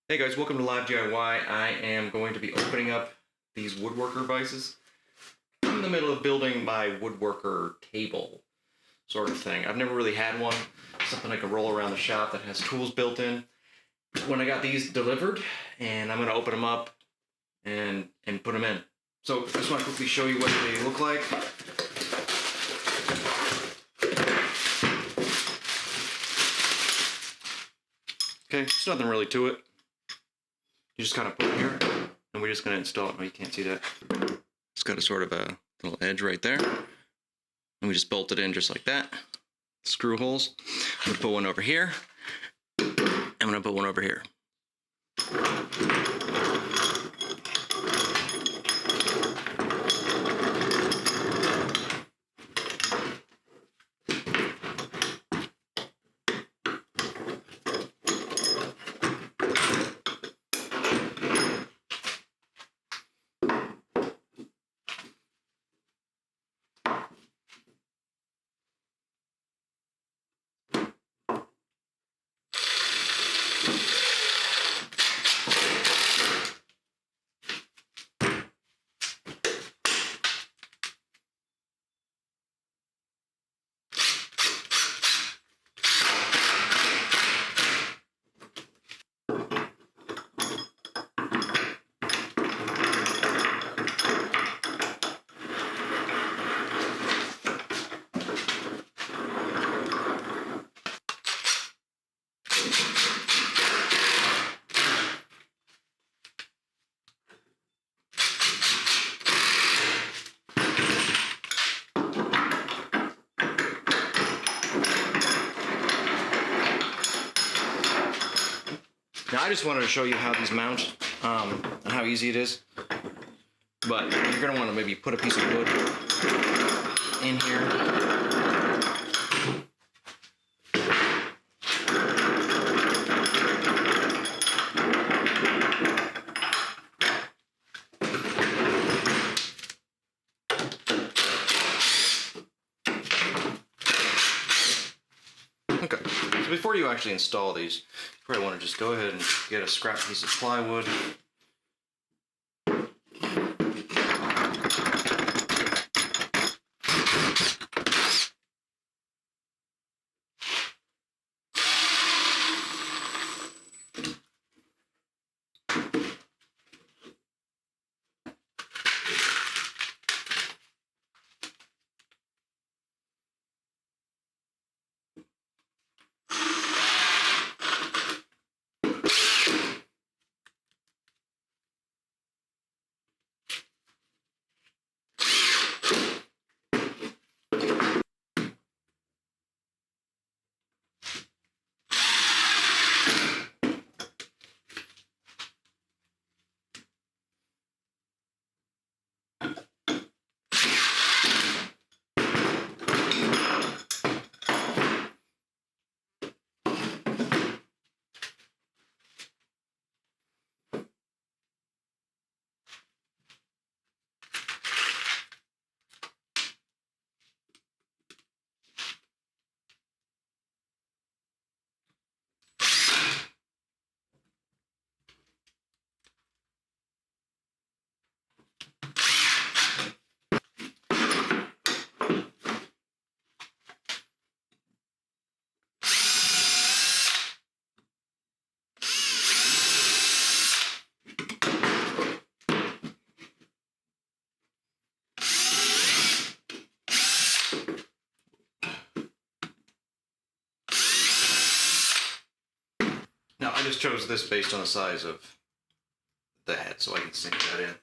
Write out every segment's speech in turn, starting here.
Hey guys, welcome to Live DIY. I am going to be opening up these Woodworker vises. I'm in the middle of building my Woodworker table sort of thing. I've never really had one, something I can roll around the shop that has tools built in. When I got these delivered, and I'm going to open them up and put them in. So I just want to quickly show you what they look like. Okay, there's nothing really to it. You just kind of put it here, and we're just going to install it. Oh, you can't see that. It's got a sort of a little edge right there. And we just bolt it in just like that. Screw holes. I'm going to put one over here. I'm going to put one over here. Now I just wanted to show you how these mount and how easy it is. But you're going to want to maybe put a piece of wood in here. Okay, so before you actually install these, you probably want to just go ahead and get a scrap piece of plywood. Now I just chose this based on the size of the head, so I can sink that in.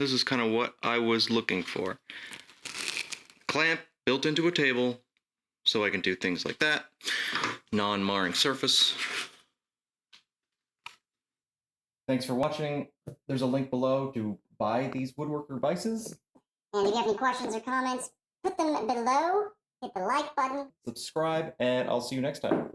This is kind of what I was looking for. Clamp built into a table, so I can do things like that. Non-marring surface. Thanks for watching. There's a link below to buy these Woodworker Vises. And if you have any questions or comments, put them below, hit the like button. Subscribe, and I'll see you next time.